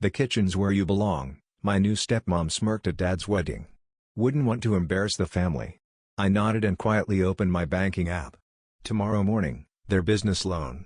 The kitchen's where you belong, my new stepmom smirked at Dad's wedding. Wouldn't want to embarrass the family. I nodded and quietly opened my banking app. Tomorrow morning, their business loan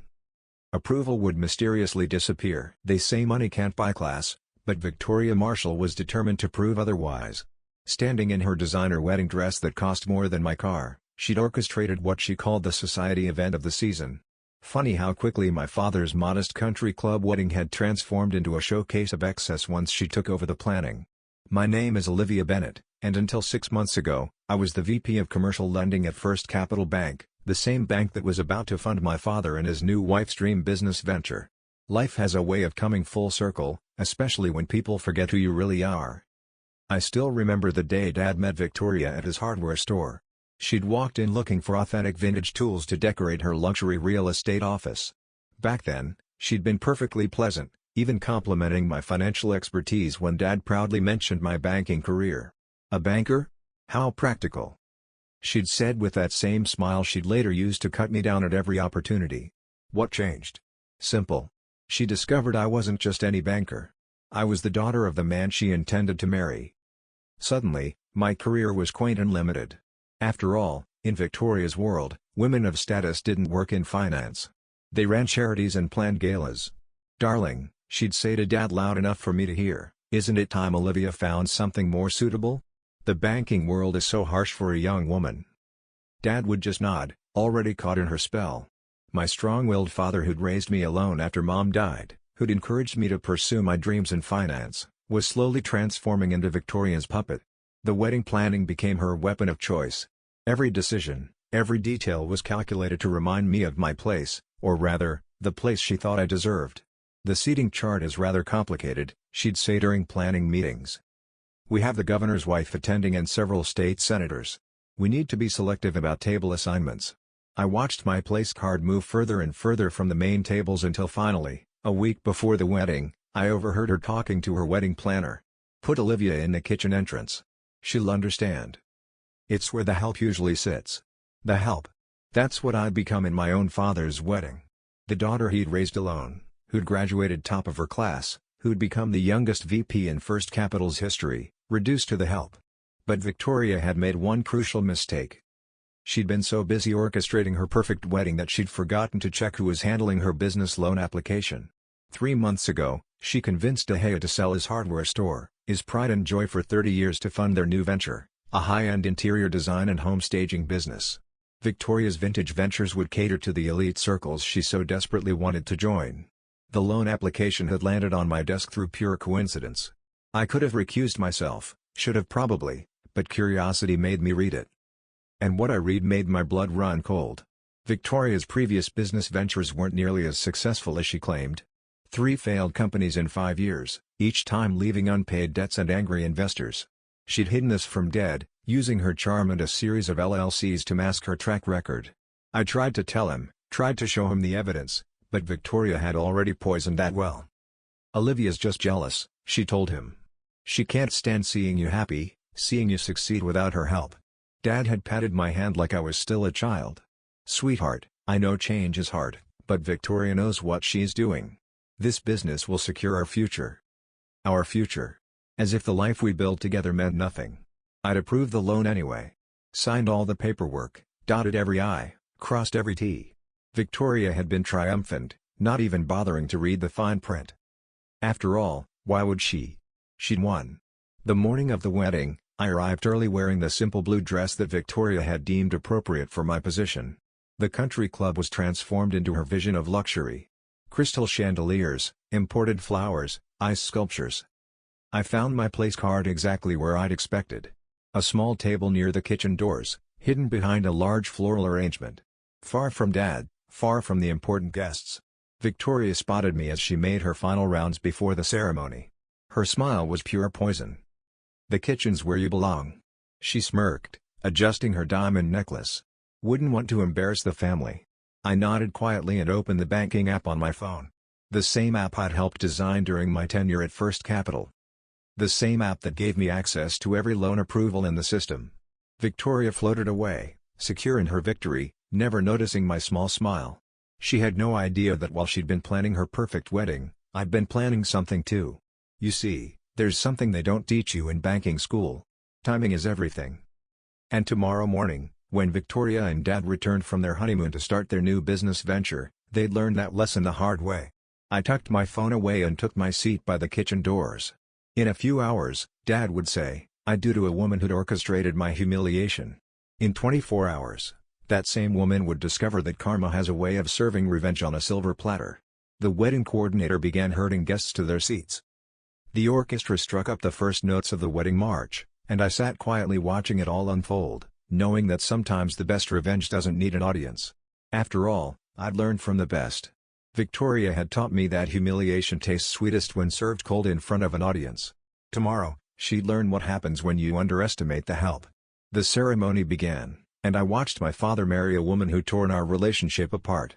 approval would mysteriously disappear. They say money can't buy class, but Victoria Marshall was determined to prove otherwise. Standing in her designer wedding dress that cost more than my car, she'd orchestrated what she called the society event of the season. Funny how quickly my father's modest country club wedding had transformed into a showcase of excess once she took over the planning. My name is Olivia Bennett, and until 6 months ago, I was the VP of Commercial Lending at First Capital Bank, the same bank that was about to fund my father and his new wife's dream business venture. Life has a way of coming full circle, especially when people forget who you really are. I still remember the day Dad met Victoria at his hardware store. She'd walked in looking for authentic vintage tools to decorate her luxury real estate office. Back then, she'd been perfectly pleasant, even complimenting my financial expertise when Dad proudly mentioned my banking career. A banker? How practical. She'd said with that same smile she'd later use to cut me down at every opportunity. What changed? Simple. She discovered I wasn't just any banker. I was the daughter of the man she intended to marry. Suddenly, my career was quaint and limited. After all, in Victoria's world, women of status didn't work in finance. They ran charities and planned galas. "Darling," she'd say to Dad loud enough for me to hear, "isn't it time Olivia found something more suitable? The banking world is so harsh for a young woman." Dad would just nod, already caught in her spell. My strong-willed father who'd raised me alone after Mom died, who'd encouraged me to pursue my dreams in finance, was slowly transforming into Victoria's puppet. The wedding planning became her weapon of choice. Every decision, every detail was calculated to remind me of my place, or rather, the place she thought I deserved. "The seating chart is rather complicated," she'd say during planning meetings. "We have the governor's wife attending and several state senators. We need to be selective about table assignments." I watched my place card move further and further from the main tables until finally, a week before the wedding, I overheard her talking to her wedding planner. "Put Olivia in the kitchen entrance. She'll understand. It's where the help usually sits." The help. That's what I'd become in my own father's wedding. The daughter he'd raised alone, who'd graduated top of her class, who'd become the youngest VP in First Capital's history, reduced to the help. But Victoria had made one crucial mistake. She'd been so busy orchestrating her perfect wedding that she'd forgotten to check who was handling her business loan application. 3 months ago, she convinced Dahaya to sell his hardware store, his pride and joy for 30 years to fund their new venture, a high-end interior design and home staging business. Victoria's vintage ventures would cater to the elite circles she so desperately wanted to join. The loan application had landed on my desk through pure coincidence. I could have recused myself, should have probably, but curiosity made me read it. And what I read made my blood run cold. Victoria's previous business ventures weren't nearly as successful as she claimed. 3 failed companies in 5 years, each time leaving unpaid debts and angry investors. She'd hidden this from Dad, using her charm and a series of LLCs to mask her track record. I tried to tell him, tried to show him the evidence, but Victoria had already poisoned that well. "Olivia's just jealous," she told him. "She can't stand seeing you happy, seeing you succeed without her help." Dad had patted my hand like I was still a child. "Sweetheart, I know change is hard, but Victoria knows what she's doing. This business will secure our future." Our future. As if the life we built together meant nothing. I'd approved the loan anyway. Signed all the paperwork, dotted every I, crossed every T. Victoria had been triumphant, not even bothering to read the fine print. After all, why would she? She'd won. The morning of the wedding, I arrived early wearing the simple blue dress that Victoria had deemed appropriate for my position. The country club was transformed into her vision of luxury. Crystal chandeliers, imported flowers, ice sculptures. I found my place card exactly where I'd expected. A small table near the kitchen doors, hidden behind a large floral arrangement. Far from Dad, far from the important guests. Victoria spotted me as she made her final rounds before the ceremony. Her smile was pure poison. "The kitchen's where you belong," she smirked, adjusting her diamond necklace. "Wouldn't want to embarrass the family." I nodded quietly and opened the banking app on my phone. The same app I'd helped design during my tenure at First Capital. The same app that gave me access to every loan approval in the system. Victoria floated away, secure in her victory, never noticing my small smile. She had no idea that while she'd been planning her perfect wedding, I'd been planning something too. You see, there's something they don't teach you in banking school. Timing is everything. And tomorrow morning, when Victoria and Dad returned from their honeymoon to start their new business venture, they'd learned that lesson the hard way. I tucked my phone away and took my seat by the kitchen doors. In a few hours, Dad would say, "I'd do to a woman who'd orchestrated my humiliation." In 24 hours, that same woman would discover that karma has a way of serving revenge on a silver platter. The wedding coordinator began herding guests to their seats. The orchestra struck up the first notes of the wedding march, and I sat quietly watching it all unfold, knowing that sometimes the best revenge doesn't need an audience. After all, I'd learned from the best. Victoria had taught me that humiliation tastes sweetest when served cold in front of an audience. Tomorrow, she'd learn what happens when you underestimate the help. The ceremony began, and I watched my father marry a woman who tore our relationship apart.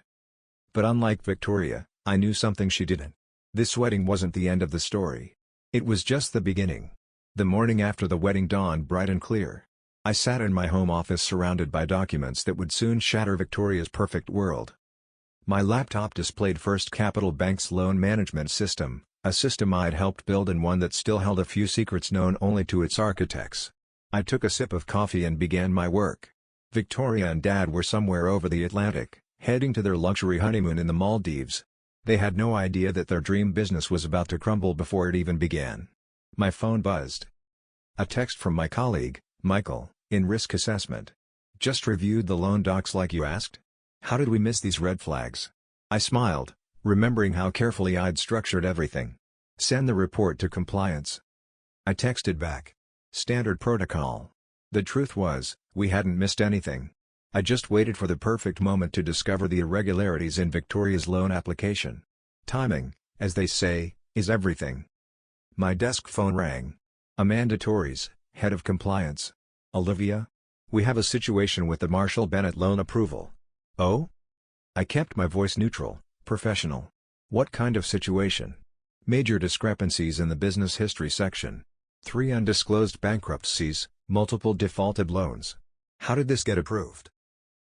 But unlike Victoria, I knew something she didn't. This wedding wasn't the end of the story. It was just the beginning. The morning after the wedding dawned bright and clear. I sat in my home office surrounded by documents that would soon shatter Victoria's perfect world. My laptop displayed First Capital Bank's loan management system, a system I'd helped build and one that still held a few secrets known only to its architects. I took a sip of coffee and began my work. Victoria and Dad were somewhere over the Atlantic, heading to their luxury honeymoon in the Maldives. They had no idea that their dream business was about to crumble before it even began. My phone buzzed. A text from my colleague, Michael, in risk assessment. "Just reviewed the loan docs like you asked? How did we miss these red flags?" I smiled, remembering how carefully I'd structured everything. "Send the report to compliance." I texted back. Standard protocol. The truth was, we hadn't missed anything. I just waited for the perfect moment to discover the irregularities in Victoria's loan application. Timing, as they say, is everything. My desk phone rang. Amanda Torres, head of compliance. "Olivia? We have a situation with the Marshall Bennett loan approval." "Oh?" I kept my voice neutral, professional. "What kind of situation?" "Major discrepancies in the business history section. 3 undisclosed bankruptcies, multiple defaulted loans. How did this get approved?"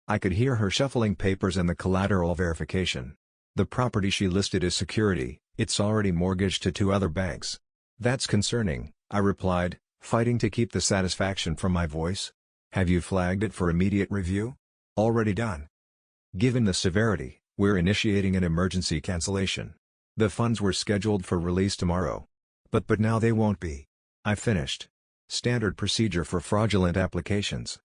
I could hear her shuffling papers and the collateral verification. "The property she listed as security, it's already mortgaged to 2 other banks." "That's concerning," I replied, fighting to keep the satisfaction from my voice. "Have you flagged it for immediate review?" "Already done. Given the severity, we're initiating an emergency cancellation. The funds were scheduled for release tomorrow. But now they won't be." I finished. "Standard procedure for fraudulent applications."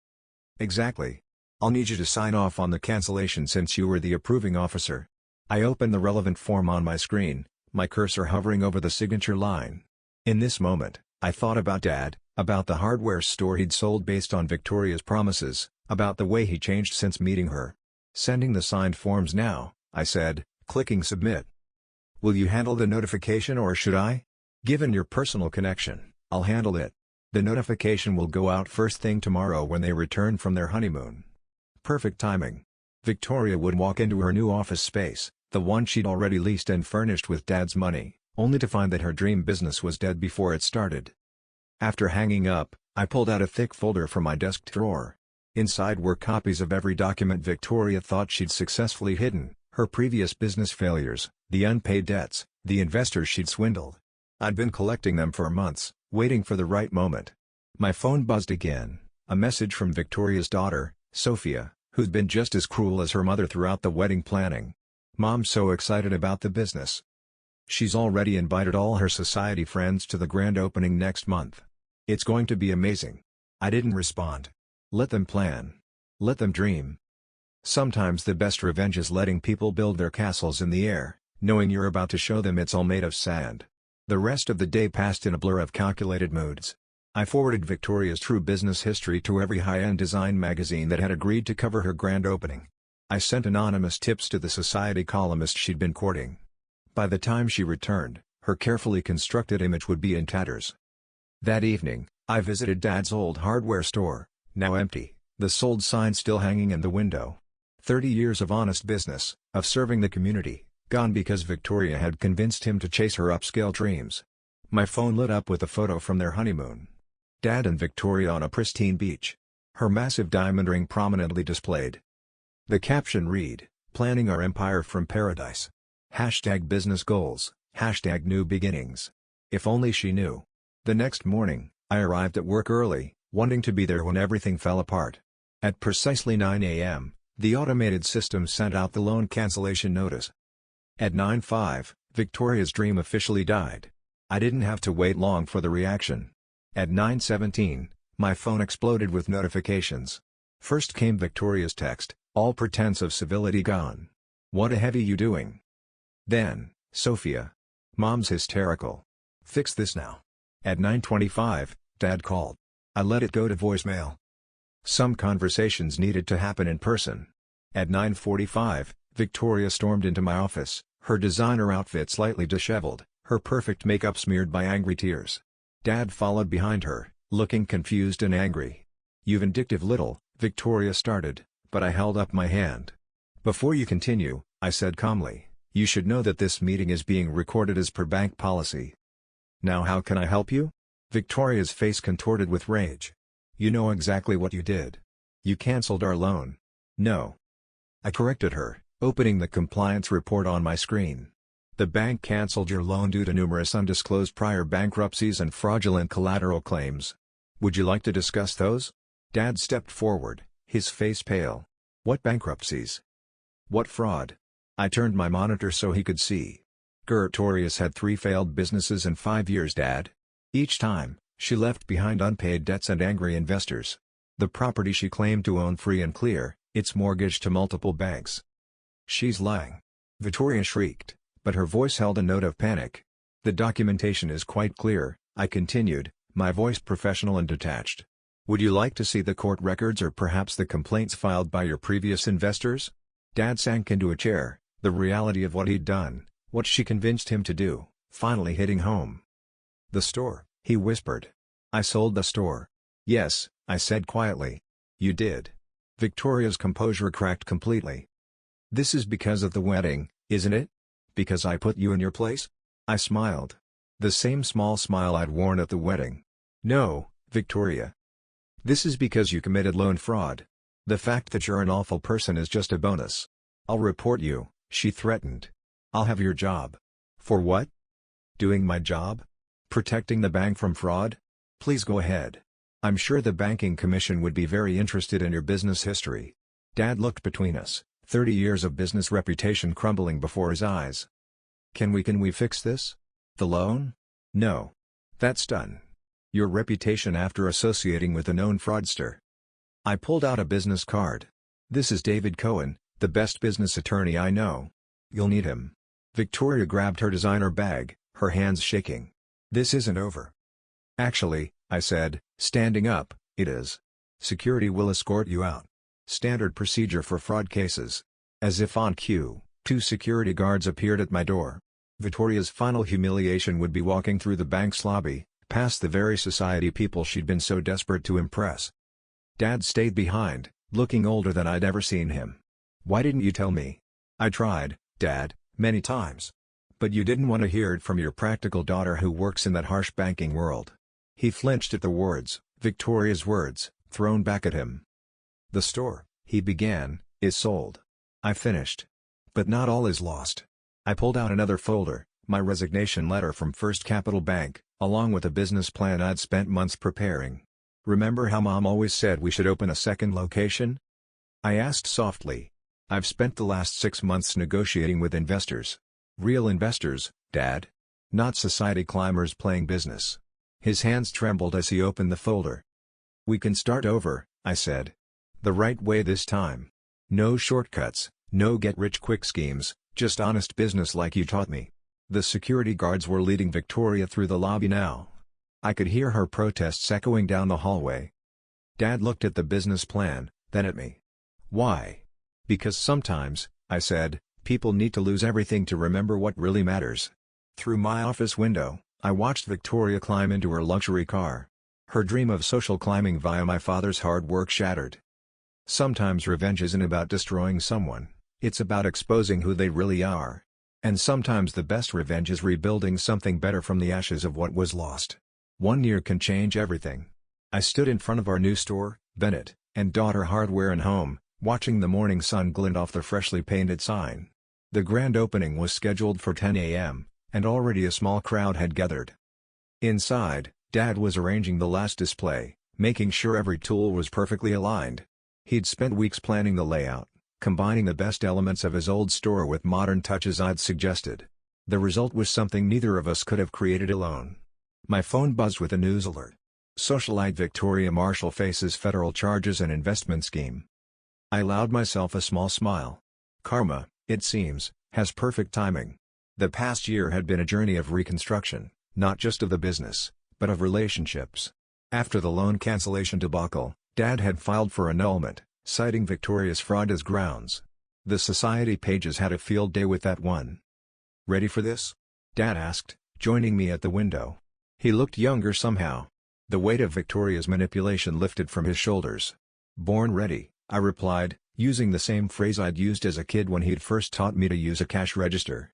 "Exactly. I'll need you to sign off on the cancellation since you were the approving officer." I opened the relevant form on my screen, my cursor hovering over the signature line. In this moment, I thought about Dad, about the hardware store he'd sold based on Victoria's promises, about the way he changed since meeting her. "Sending the signed forms now," I said, clicking submit. "Will you handle the notification or should I?" "Given your personal connection, I'll handle it. The notification will go out first thing tomorrow when they return from their honeymoon." Perfect timing. Victoria would walk into her new office space, the one she'd already leased and furnished with Dad's money, only to find that her dream business was dead before it started. After hanging up, I pulled out a thick folder from my desk drawer. Inside were copies of every document Victoria thought she'd successfully hidden, her previous business failures, the unpaid debts, the investors she'd swindled. I'd been collecting them for months, waiting for the right moment. My phone buzzed again, a message from Victoria's daughter, Sophia, who'd been just as cruel as her mother throughout the wedding planning. "Mom's so excited about the business. She's already invited all her society friends to the grand opening next month. It's going to be amazing." I didn't respond. Let them plan. Let them dream. Sometimes the best revenge is letting people build their castles in the air, knowing you're about to show them it's all made of sand. The rest of the day passed in a blur of calculated moods. I forwarded Victoria's true business history to every high-end design magazine that had agreed to cover her grand opening. I sent anonymous tips to the society columnist she'd been courting. By the time she returned, her carefully constructed image would be in tatters. That evening, I visited Dad's old hardware store, now empty, the sold sign still hanging in the window. 30 years of honest business, of serving the community, gone because Victoria had convinced him to chase her upscale dreams. My phone lit up with a photo from their honeymoon. Dad and Victoria on a pristine beach. Her massive diamond ring prominently displayed. The caption read, "Planning our empire from paradise. #business goals, #new beginnings." If only she knew. The next morning, I arrived at work early, wanting to be there when everything fell apart. At precisely 9 a.m., the automated system sent out the loan cancellation notice. At 9:05, Victoria's dream officially died. I didn't have to wait long for the reaction. At 9:17, my phone exploded with notifications. First came Victoria's text, "All pretense of civility gone. What a heavy you doing." Then, "Sophia. Mom's hysterical. Fix this now." At 9:25, Dad called. I let it go to voicemail. Some conversations needed to happen in person. At 9:45, Victoria stormed into my office, her designer outfit slightly disheveled, her perfect makeup smeared by angry tears. Dad followed behind her, looking confused and angry. "You vindictive little," Victoria started, but I held up my hand. "Before you continue," I said calmly, "you should know that this meeting is being recorded as per bank policy." "Now how can I help you?" Victoria's face contorted with rage. "You know exactly what you did. You cancelled our loan." "No." I corrected her, opening the compliance report on my screen. "The bank cancelled your loan due to numerous undisclosed prior bankruptcies and fraudulent collateral claims. Would you like to discuss those?" Dad stepped forward, his face pale. "What bankruptcies? What fraud?" I turned my monitor so he could see. "Victoria's had 3 failed businesses in 5 years, Dad. Each time, she left behind unpaid debts and angry investors. The property she claimed to own free and clear, it's mortgaged to multiple banks." "She's lying," Victoria shrieked, but her voice held a note of panic. "The documentation is quite clear," I continued, my voice professional and detached. "Would you like to see the court records or perhaps the complaints filed by your previous investors?" Dad sank into a chair, the reality of what he'd done, what she convinced him to do, finally hitting home. "The store," he whispered. "I sold the store." "Yes," I said quietly. "You did." Victoria's composure cracked completely. "This is because of the wedding, isn't it? Because I put you in your place?" I smiled. The same small smile I'd worn at the wedding. "No, Victoria. This is because you committed loan fraud. The fact that you're an awful person is just a bonus. I'll report you," she threatened. "I'll have your job." "For what?" "Doing my job? Protecting the bank from fraud? Please go ahead. I'm sure the banking commission would be very interested in your business history." Dad looked between us, 30 years of business reputation crumbling before his eyes. Can we fix this? The loan? No. That's done. Your reputation after associating with a known fraudster." I pulled out a business card. "This is David Cohen, the best business attorney I know. You'll need him." Victoria grabbed her designer bag, her hands shaking. "This isn't over." "Actually," I said, standing up, "it is. Security will escort you out. Standard procedure for fraud cases." As if on cue, 2 security guards appeared at my door. Victoria's final humiliation would be walking through the bank's lobby, past the very society people she'd been so desperate to impress. Dad stayed behind, looking older than I'd ever seen him. "Why didn't you tell me?" "I tried, Dad, many times. But you didn't want to hear it from your practical daughter who works in that harsh banking world." He flinched at the words, Victoria's words, thrown back at him. "The store," he began, "is sold." I finished. "But not all is lost." I pulled out another folder, my resignation letter from First Capital Bank, along with a business plan I'd spent months preparing. "Remember how Mom always said we should open a second location?" I asked softly. "I've spent the last 6 months negotiating with investors. Real investors, Dad. Not society climbers playing business." His hands trembled as he opened the folder. "We can start over," I said. "The right way this time. No shortcuts, no get-rich-quick schemes, just honest business like you taught me." The security guards were leading Victoria through the lobby now. I could hear her protests echoing down the hallway. Dad looked at the business plan, then at me. "Why?" "Because sometimes," I said, "people need to lose everything to remember what really matters." Through my office window, I watched Victoria climb into her luxury car. Her dream of social climbing via my father's hard work shattered. Sometimes revenge isn't about destroying someone, it's about exposing who they really are. And sometimes the best revenge is rebuilding something better from the ashes of what was lost. 1 year can change everything. I stood in front of our new store, Bennett and Daughter Hardware and Home, watching the morning sun glint off the freshly painted sign. The grand opening was scheduled for 10 a.m., and already a small crowd had gathered. Inside, Dad was arranging the last display, making sure every tool was perfectly aligned. He'd spent weeks planning the layout, combining the best elements of his old store with modern touches I'd suggested. The result was something neither of us could have created alone. My phone buzzed with a news alert. Socialite Victoria Marshall faces federal charges and investment scheme. I allowed myself a small smile. Karma, it seems, has perfect timing. The past year had been a journey of reconstruction, not just of the business, but of relationships. After the loan cancellation debacle, Dad had filed for annulment, citing Victoria's fraud as grounds. The society pages had a field day with that one. "Ready for this?" Dad asked, joining me at the window. He looked younger somehow. The weight of Victoria's manipulation lifted from his shoulders. "Born ready," I replied, using the same phrase I'd used as a kid when he'd first taught me to use a cash register.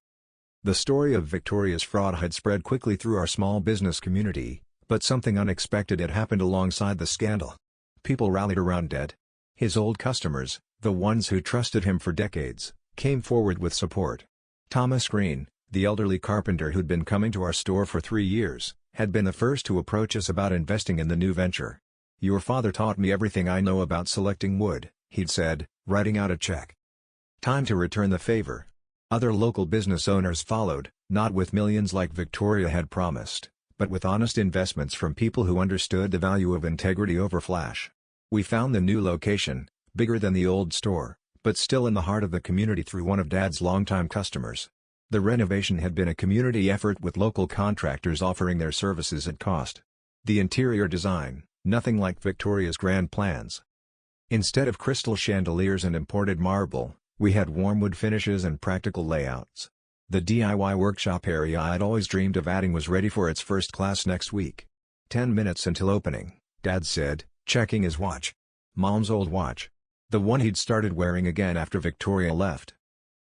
The story of Victoria's fraud had spread quickly through our small business community, but something unexpected had happened alongside the scandal. People rallied around Dad. His old customers, the ones who trusted him for decades, came forward with support. Thomas Green, the elderly carpenter who'd been coming to our store for 3 years, had been the first to approach us about investing in the new venture. "Your father taught me everything I know about selecting wood," he'd said, writing out a check. Time to return the favor. Other local business owners followed, not with millions like Victoria had promised, but with honest investments from people who understood the value of integrity over flash. We found the new location, bigger than the old store, but still in the heart of the community through one of Dad's longtime customers. The renovation had been a community effort with local contractors offering their services at cost. The interior design, nothing like Victoria's grand plans. Instead of crystal chandeliers and imported marble, we had warm wood finishes and practical layouts. The DIY workshop area I'd always dreamed of adding was ready for its first class next week. 10 minutes until opening, Dad said, checking his watch. Mom's old watch. The one he'd started wearing again after Victoria left.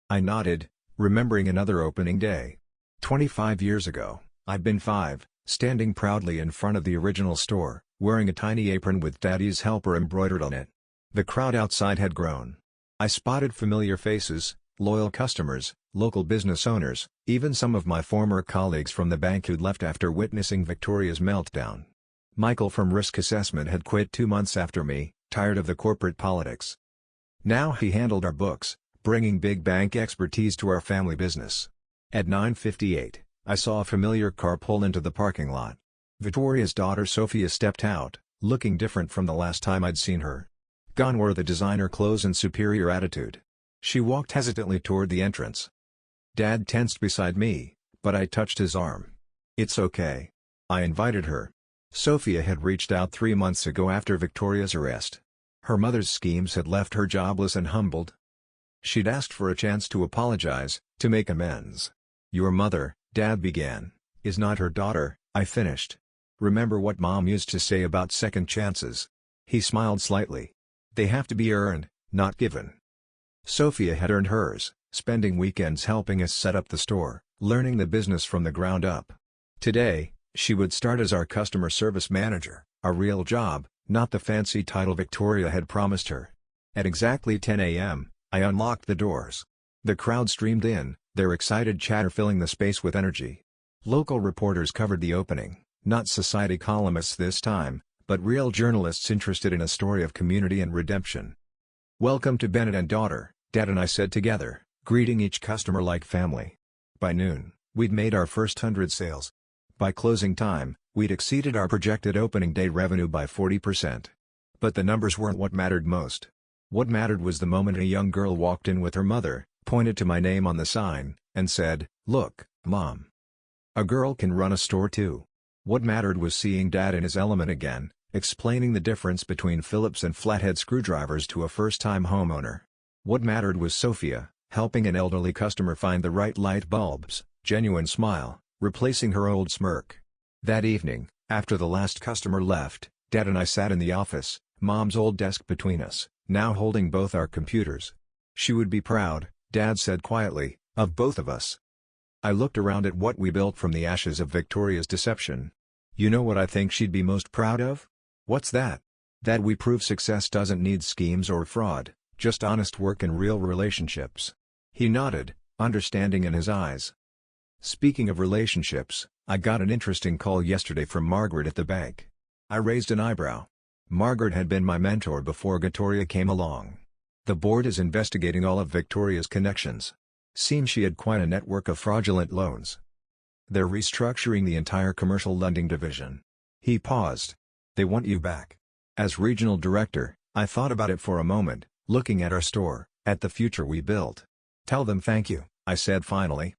I nodded, remembering another opening day. 25 years ago, I'd been 5, standing proudly in front of the original store, wearing a tiny apron with Daddy's helper embroidered on it. The crowd outside had grown. I spotted familiar faces, loyal customers, local business owners, even some of my former colleagues from the bank who'd left after witnessing Victoria's meltdown. Michael from Risk Assessment had quit 2 months after me, tired of the corporate politics. Now he handled our books, bringing big bank expertise to our family business. At 9:58, I saw a familiar car pull into the parking lot. Victoria's daughter Sophia stepped out, looking different from the last time I'd seen her. Gone were the designer clothes and superior attitude. She walked hesitantly toward the entrance. Dad tensed beside me, but I touched his arm. "It's okay." I invited her. Sophia had reached out 3 months ago after Victoria's arrest. Her mother's schemes had left her jobless and humbled. She'd asked for a chance to apologize, to make amends. "Your mother," Dad began, "is not her daughter," I finished. "Remember what Mom used to say about second chances." He smiled slightly. "They have to be earned, not given." Sophia had earned hers, spending weekends helping us set up the store, learning the business from the ground up. Today, she would start as our customer service manager, a real job, not the fancy title Victoria had promised her. At exactly 10 a.m., I unlocked the doors. The crowd streamed in, their excited chatter filling the space with energy. Local reporters covered the opening, not society columnists this time, but real journalists interested in a story of community and redemption. "Welcome to Bennett and Daughter," Dad and I said together, greeting each customer like family. By noon, we'd made our first 100 sales. By closing time, we'd exceeded our projected opening day revenue by 40%. But the numbers weren't what mattered most. What mattered was the moment a young girl walked in with her mother, pointed to my name on the sign, and said, "Look, Mom. A girl can run a store too." What mattered was seeing Dad in his element again, explaining the difference between Phillips and flathead screwdrivers to a first-time homeowner. What mattered was Sophia, helping an elderly customer find the right light bulbs, genuine smile, replacing her old smirk. That evening, after the last customer left, Dad and I sat in the office, Mom's old desk between us, now holding both our computers. "She would be proud," Dad said quietly, "of both of us." I looked around at what we built from the ashes of Victoria's deception. "You know what I think she'd be most proud of?" "What's that?" "That we prove success doesn't need schemes or fraud, just honest work and real relationships." He nodded, understanding in his eyes. "Speaking of relationships, I got an interesting call yesterday from Margaret at the bank. I raised an eyebrow. Margaret had been my mentor before Victoria came along. The board is investigating all of Victoria's connections. Seems she had quite a network of fraudulent loans. They're restructuring the entire commercial lending division. He paused. They want you back. As regional director, I thought about it for a moment, looking at our store, at the future we built. Tell them thank you, I said finally.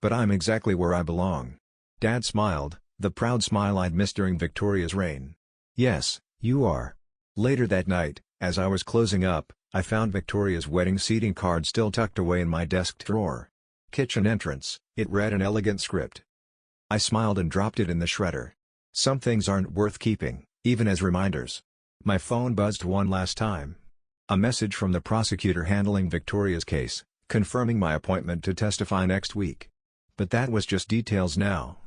But I'm exactly where I belong. Dad smiled, the proud smile I'd missed during Victoria's reign. Yes, you are. Later that night, as I was closing up, I found Victoria's wedding seating card still tucked away in my desk drawer. Kitchen entrance, it read an elegant script. I smiled and dropped it in the shredder. Some things aren't worth keeping, even as reminders. My phone buzzed one last time. A message from the prosecutor handling Victoria's case, confirming my appointment to testify next week. But that was just details now.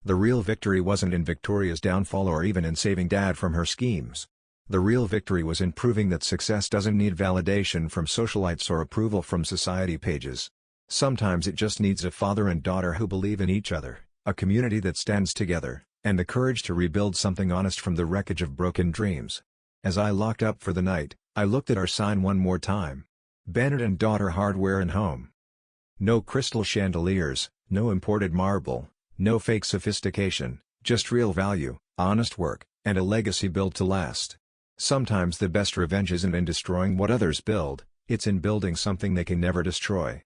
The real victory wasn't in Victoria's downfall or even in saving Dad from her schemes. The real victory was in proving that success doesn't need validation from socialites or approval from society pages. Sometimes it just needs a father and daughter who believe in each other, a community that stands together, and the courage to rebuild something honest from the wreckage of broken dreams. As I locked up for the night, I looked at our sign one more time. Bennett and Daughter Hardware and Home. No crystal chandeliers, no imported marble, no fake sophistication, just real value, honest work, and a legacy built to last. Sometimes the best revenge isn't in destroying what others build, it's in building something they can never destroy.